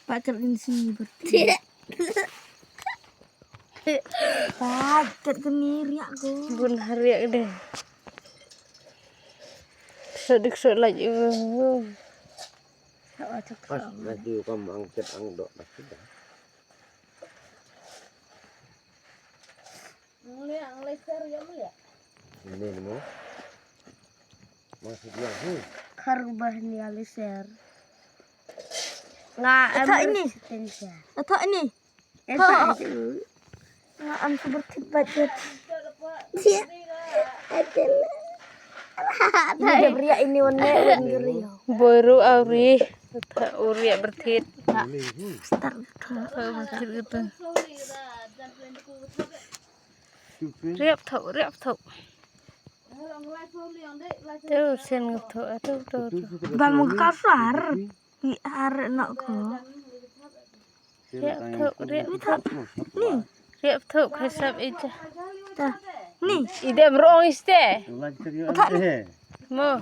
Pakai di sini berarti. Pakai kemiri aku. Bun hari deh. Sedikit lagi. Pas lagi kamu angkat angdok pasti dah. Leser ya mulia. Ini mau masih lagi. Karubah ni leser. Nggak Atau ini. Atau ini. Nggak am seperti budget. Iya. Ini beri ini warna biru. Baru auri. Tak uri bertit. Start. Bertit gitu. Riap thau. Tuh sen ngethau tuh. Bangun kasar. Biar nak ko. Riap thau kasap aja. Nih. Ide merong iste. Mau.